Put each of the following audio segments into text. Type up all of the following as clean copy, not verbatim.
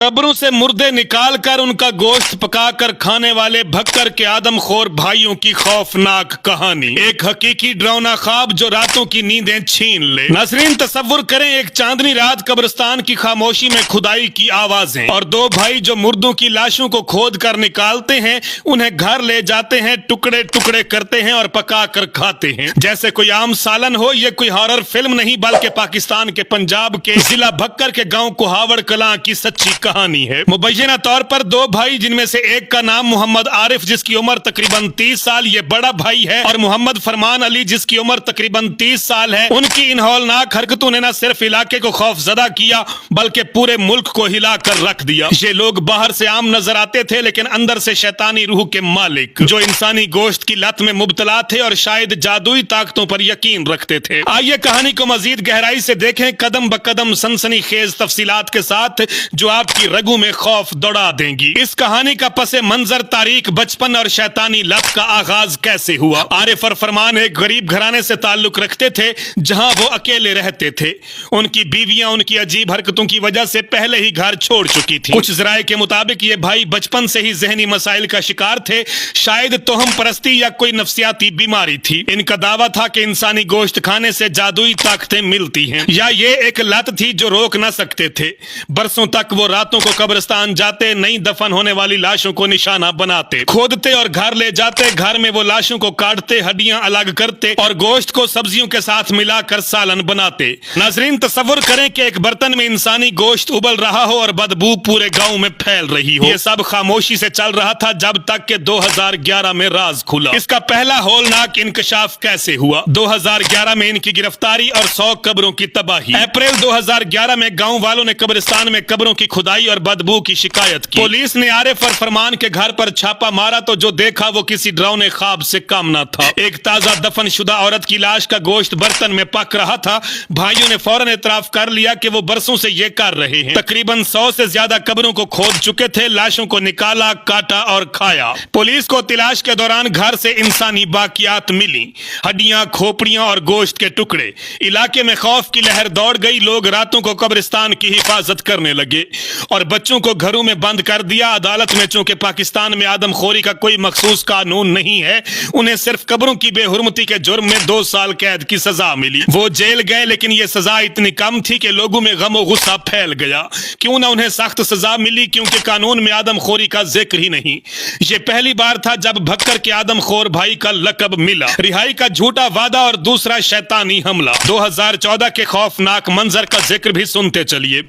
कब्रों से मुर्दे निकालकर उनका गोश्त पकाकर खाने वाले भक्कर के आदमखोर भाइयों की खौफनाक कहानी। एक हकीकी डरावना ख्वाब जो रातों की नींदें छीन ले। नाज़रीन, तसव्वुर करें एक चांदनी रात, कब्रिस्तान की खामोशी में खुदाई की आवाजें और दो भाई जो मुर्दों की लाशों को खोद कर निकालते हैं, उन्हें घर ले जाते हैं, टुकड़े टुकड़े करते हैं और पका कर खाते हैं जैसे कोई आम सालन हो। ये कोई हॉरर फिल्म नहीं बल्कि पाकिस्तान के पंजाब के जिला भक्कर के गाँव कुहावड़ कलां की सच्ची कहानी है। मुबैना तौर पर दो भाई, जिनमें से एक का नाम मोहम्मद आरिफ जिसकी उम्र तकरीबन 30 साल, ये बड़ा भाई है, और मोहम्मद फरमान अली जिसकी उम्र तकरीबन 30 साल है। उनकी इन हौलनाक हरकतों ने न सिर्फ इलाके को खौफजदा किया बल्कि पूरे मुल्क को हिला कर रख दिया। ये लोग बाहर से आम नजर आते थे लेकिन अंदर से शैतानी रूह के मालिक, जो इंसानी गोश्त की लत में मुब्तला थे और शायद जादुई ताकतों पर यकीन रखते थे। आइए कहानी को मजीद गहराई से देखें, कदम ब कदम सनसनीखेज तफसीलात के साथ जो आपकी रगों में खौफ दौड़ा देंगी। इस कहानी का पसे मंजर, तारीख, बचपन और शैतानी लत का आगाज कैसे हुआ। आरिफ और फरमान एक गरीब घराने से ताल्लुक रखते थे जहां वो अकेले रहते थे। उनकी बीवियां उनकी अजीब हरकतों की वजह से पहले ही घर छोड़ चुकी थी। कुछ जराये के मुताबिक ये भाई बचपन से ही जहनी मसाइल का शिकार थे, शायद तोहम परस्ती या कोई नफ्सियाती बीमारी थी। इनका दावा था कि इंसानी गोश्त खाने से जादुई ताकतें मिलती हैं, या ये एक लत थी जो रोक न सकते थे। बरसों तक वो रातों को कब्रिस्तान जाते, नई दफन होने वाली लाशों को निशाना बनाते, खोदते और घर ले जाते। घर में वो लाशों को काटते, हड्डियां अलग करते और गोश्त को सब्जियों के साथ मिलाकर सालन बनाते। नाजरीन, तसव्वुर करें कि एक बर्तन में इंसानी गोश्त उबल रहा हो और बदबू पूरे गांव में फैल रही हो। ये सब खामोशी से चल रहा था जब तक कि 2011 में राज खुला। इसका पहला होलनाक इंकशाफ कैसे हुआ। 2011 में इनकी गिरफ्तारी और 100 कब्रों की तबाही। अप्रैल 2011 में गांव वालों ने कब्रिस्तान में कब्रों की खुदाई और बदबू की शिकायत की। पुलिस ने आरिफ और फरमान के घर पर छापा मारा तो जो देखा वो किसी डरावने ख्वाब से कम न था। एक ताजा दफन शुदा औरत की लाश का गोश्त बर्तन में पक रहा था। भाइयों ने फौरन एतराफ कर लिया कि वो बरसों से ये कर रहे हैं। तकरीबन 100 से ज्यादा कब्रों को खोद चुके थे, लाशों को निकाला, काटा और खाया। पुलिस को तलाश के दौरान घर से इंसानी बाकियात मिली, हड्डियां, खोपड़ियां और गोश्त के टुकड़े। इलाके में खौफ की लहर दौड़ गई। लोग रातों को कब्रिस्तान की हिफाजत करने लगे और बच्चों को घरों में बंद कर दिया। अदालत में चूंकि पाकिस्तान में आदमखोरी का कोई मखसूस कानून नहीं है, उन्हें सिर्फ कब्रों की बेहुरमती के जुर्म में 2 साल कैद की सजा मिली। वो जेल गए लेकिन ये सजा इतनी कम थी कि लोगों में गम और गुस्सा फैल गया। क्यों ना उन्हें सख्त सजा मिली, क्योंकि कानून में आदमखोरी का जिक्र ही नहीं। ये पहली बार था जब भक्कर के आदमखोर भाई का लकब मिला। रिहाई का झूठा वादा और दूसरा शैतानी हमला। 2014 के खौफनाक मंजर का जिक्र भी सुनते चलिए।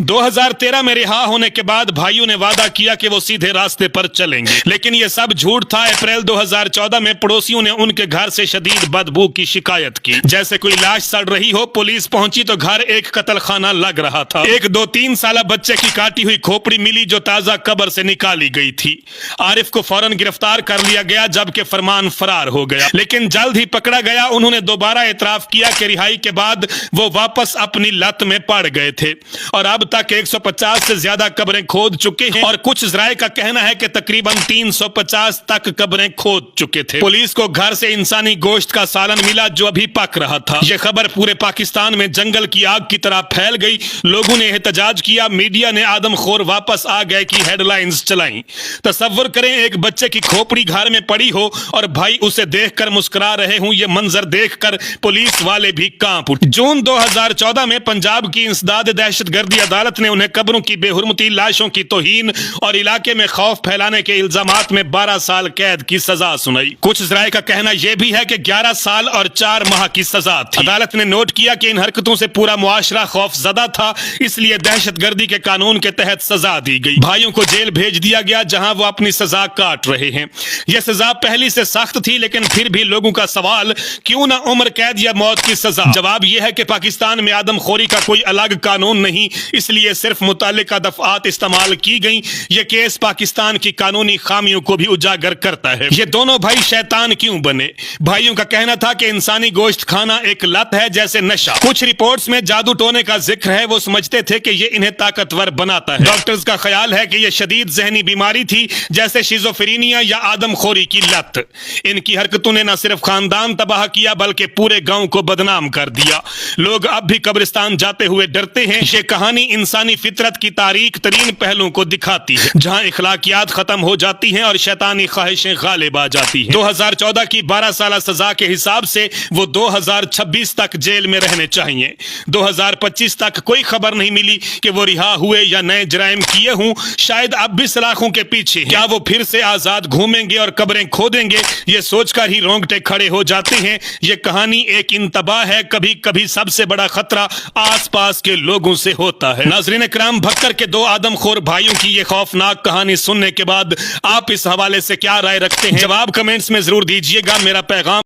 2013 में रिहा होने के बाद भाइयों ने वादा किया कि वो सीधे रास्ते पर चलेंगे, लेकिन ये सब झूठ था। अप्रैल 2014 में पड़ोसियों ने उनके घर से शदीद बदबू की शिकायत की, जैसे कोई लाश सड़ रही हो। पुलिस पहुंची तो घर एक कत्ल खाना लग रहा था। एक 2-3 साल बच्चे की काटी हुई खोपड़ी मिली जो ताजा कब्र से निकाली गई थी। आरिफ को फौरन गिरफ्तार कर लिया गया जबकि फरमान फरार हो गया, लेकिन जल्द ही पकड़ा गया। उन्होंने दोबारा एतराफ किया कि रिहाई के बाद वो वापस अपनी लत में पड़ गए थे और अब तक 150 से ज्यादा कब्रें खोद चुके हैं और कुछ जराये का कहना है कि तकरीबन 350 तक कब्रें खोद चुके थे। पुलिस को घर से इंसानी गोश्त का सालन मिला जो अभी पक रहा था। यह खबर पूरे पाकिस्तान में जंगल की आग की तरह फैल गई। लोगों ने एहतजाज किया, मीडिया ने आदमखोर वापस आ गए की हेडलाइंस चलाई। तसव्वुर करें एक बच्चे की खोपड़ी घर में पड़ी हो और भाई उसे देखकर मुस्कुरा रहे हों। यह मंजर देखकर पुलिस वाले भी कांप उठे। जून 2014 में पंजाब की इंसदाद दहशतगर्दी अदालत ने उन्हें कब्रों की बेहुरमती, लाशों की तौहीन और इलाके में खौफ फैलाने के इल्जामात में 12 साल कैद की सजा सुनाई। कुछ जराये का कहना यह भी है कि 11 साल और 4 माह की सजा थी। अदालत ने नोट किया कि इन हरकतों से पूरा मुआशरा खौफजदा था, इसलिए दहशतगर्दी के कानून के तहत सजा दी गई। भाइयों को जेल भेज दिया गया जहां वो अपनी सजा काट रहे हैं। यह सजा पहली से सख्त थी, लेकिन फिर भी लोगों का सवाल, क्यों ना उम्र कैद या मौत की सजा। जवाब यह है कि पाकिस्तान में आदमखोरी का कोई अलग कानून नहीं, इसलिए सिर्फ मुतालिका दफआत इस्तेमाल की गई। यह केस पाकिस्तान की कानूनी खामियों को भी उजागर करता है। ये दोनों भाई शैतान क्यों बने। भाइयों का कहना था कि इंसानी गोश्त खाना एक लत है जैसे नशा। कुछ रिपोर्ट्स में जादू टोने का जिक्र है। वो समझते थे कि ये इन्हें ताकतवर बनाता है। डॉक्टर्स का ख्याल है कि यह शदीद जहनी बीमारी थी जैसे शिज़ोफ्रेनिया या आदमखोरी की लत। इनकी हरकतों ने न सिर्फ खानदान तबाह किया बल्कि पूरे गांव को बदनाम कर दिया। लोग अब भी कब्रिस्तान जाते हुए डरते हैं। ये कहानी कहानी इंसानी फितरत की तारीख तरीन पहलुओं को दिखाती है, जहां इखलाकियात खत्म हो जाती हैं और शैतानी ख्वाहिशें गालिब आ जाती हैं। 2014 की 12 साल सजा के हिसाब से वो 2026 तक जेल में रहने चाहिए। 2025 तक कोई खबर नहीं मिली कि वो रिहा हुए या नए जराइम किए हों। शायद अब भी सलाखों के पीछे हैं। क्या वो फिर से आजाद घूमेंगे और कब्रें खोदेंगे? ये सोचकर ही रोंगटे खड़े हो जाते हैं। ये कहानी एक इंतबाह है। कभी कभी सबसे बड़ा खतरा आसपास के लोगों से होता है। नाज़रीन किराम, भक्कर के दो आदमखोर भाइयों की ये खौफनाक कहानी सुनने के बाद आप इस हवाले से क्या राय रखते हैं? जवाब कमेंट्स में जरूर दीजिएगा। मेरा पैगाम